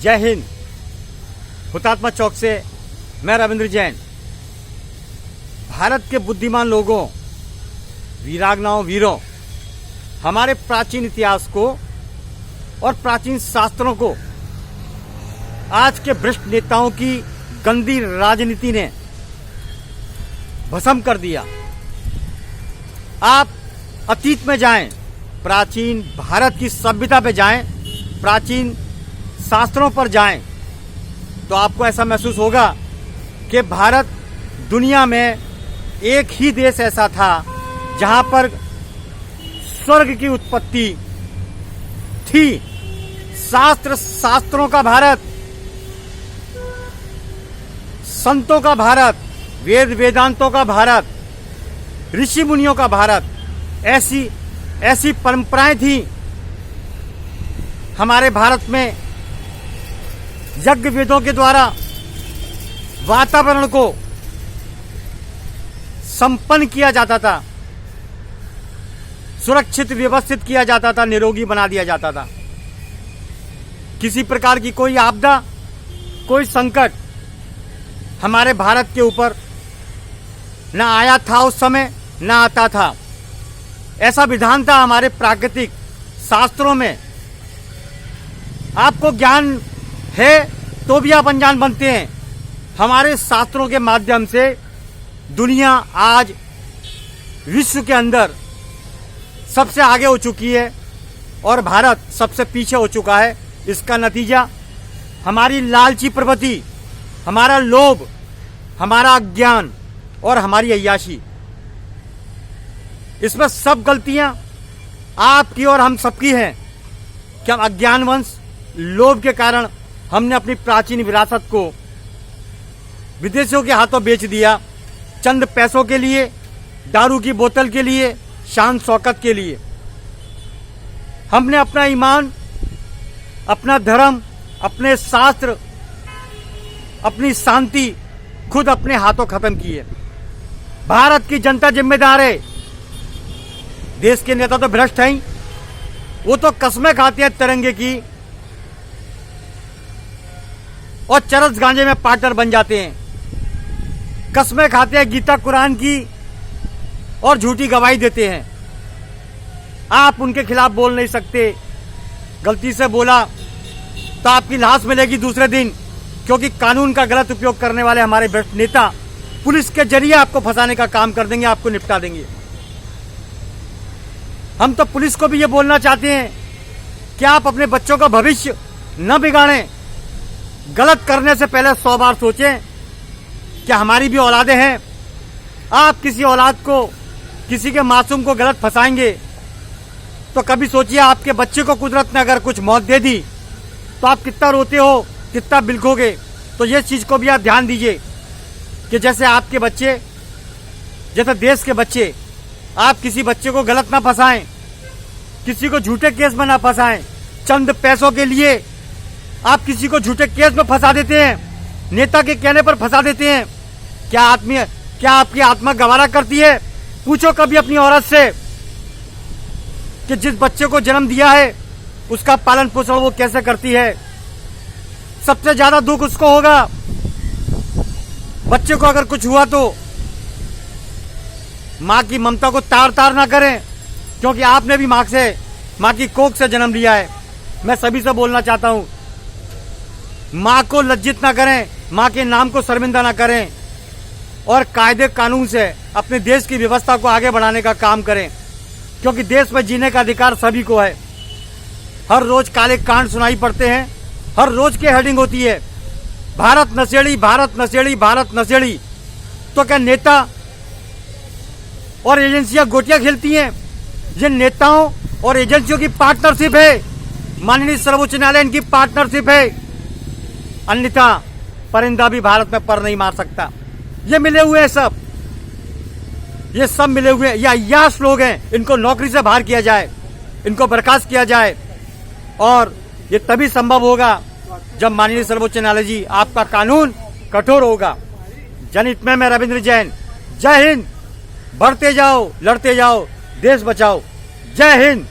जय हिंद। हुतात्मा चौक से मैं रविंद्र जैन। भारत के बुद्धिमान लोगों, वीरांगनाओं, वीरों, हमारे प्राचीन इतिहास को और प्राचीन शास्त्रों को आज के भ्रष्ट नेताओं की गंदी राजनीति ने भस्म कर दिया। आप अतीत में जाएं, प्राचीन भारत की सभ्यता पे जाएं, प्राचीन शास्त्रों पर जाएं, तो आपको ऐसा महसूस होगा कि भारत दुनिया में एक ही देश ऐसा था जहां पर स्वर्ग की उत्पत्ति थी। शास्त्रों का भारत, संतों का भारत, वेद वेदांतों का भारत, ऋषि मुनियों का भारत, ऐसी परंपराएं थी। हमारे भारत में यज्ञ वेदों के द्वारा वातावरण को संपन्न किया जाता था, सुरक्षित व्यवस्थित किया जाता था, निरोगी बना दिया जाता था। किसी प्रकार की कोई आपदा, कोई संकट हमारे भारत के ऊपर न आया था उस समय, न आता था। ऐसा विधान था हमारे प्राकृतिक शास्त्रों में। आपको ज्ञान है तो भी आप अनजान बनते हैं। हमारे शास्त्रों के माध्यम से दुनिया आज विश्व के अंदर सबसे आगे हो चुकी है और भारत सबसे पीछे हो चुका है। इसका नतीजा हमारी लालची प्रवृत्ति, हमारा लोभ, हमारा अज्ञान और हमारी अय्याशी। इसमें सब गलतियां आपकी और हम सबकी हैं कि हम अज्ञानवश, लोभ के कारण हमने अपनी प्राचीन विरासत को विदेशियों के हाथों बेच दिया, चंद पैसों के लिए, दारू की बोतल के लिए, शान शौकत के लिए। हमने अपना ईमान, अपना धर्म, अपने शास्त्र, अपनी शांति खुद अपने हाथों खत्म की है। भारत की जनता जिम्मेदार है। देश के नेता तो भ्रष्ट हैं, वो तो कस्में खाते हैं तिरंगे की और चरस गांजे में पार्टनर बन जाते हैं। कस्में खाते हैं गीता कुरान की और झूठी गवाही देते हैं। आप उनके खिलाफ बोल नहीं सकते। गलती से बोला तो आपकी लाश मिलेगी दूसरे दिन, क्योंकि कानून का गलत उपयोग करने वाले हमारे भ्रष्ट नेता पुलिस के जरिए आपको फंसाने का काम कर देंगे, आपको निपटा देंगे। हम तो पुलिस को भी ये बोलना चाहते हैं कि आप अपने बच्चों का भविष्य न बिगाड़ें। गलत करने से पहले 100 बार सोचें कि हमारी भी औलादें हैं। आप किसी औलाद को, किसी के मासूम को गलत फंसाएंगे तो कभी सोचिए आपके बच्चे को कुदरत ने अगर कुछ मौत दे दी तो आप कितना रोते हो, कितना बिलखोगे। तो ये चीज को भी आप ध्यान दीजिए कि जैसे आपके बच्चे, जैसे देश के बच्चे, आप किसी बच्चे को गलत ना फंसाएं, किसी को झूठे केस में ना फंसाएं। चंद पैसों के लिए आप किसी को झूठे केस में फंसा देते हैं, नेता के कहने पर फंसा देते हैं। क्या आपकी आत्मा गवारा करती है? पूछो कभी अपनी औरत से कि जिस बच्चे को जन्म दिया है उसका पालन पोषण वो कैसे करती है। सबसे ज्यादा दुख उसको होगा। बच्चे को अगर कुछ हुआ तो मां की ममता को तार तार ना करें, क्योंकि आपने भी मां की कोख से जन्म लिया है। मैं सभी से बोलना चाहता हूं, मां को लज्जित ना करें, मां के नाम को शर्मिंदा ना करें और कायदे कानून से अपने देश की व्यवस्था को आगे बढ़ाने का काम करें, क्योंकि देश में जीने का अधिकार सभी को है। हर रोज काले कांड सुनाई पड़ते हैं, हर रोज की हेडिंग होती है भारत नशेड़ी, भारत नशेड़ी, भारत नशेड़ी। तो क्या नेता और एजेंसियां गोटियां खेलती हैं? ये नेताओं और एजेंसियों की पार्टनरशिप है। माननीय सर्वोच्च न्यायालय इनकी पार्टनरशिप है। अन्यथा परिंदा भी भारत में पर नहीं मार सकता। ये मिले हुए हैं सब, ये सब मिले हुए हैं। ये अय्याश लोग हैं। इनको नौकरी से बाहर किया जाए, इनको बर्खास्त किया जाए और ये तभी संभव होगा जब माननीय सर्वोच्च न्यायालय जी आपका कानून कठोर होगा। जनहित में मैं रविंद्र जैन। जय हिंद। बढ़ते जाओ, लड़ते जाओ, देश बचाओ। जय हिंद।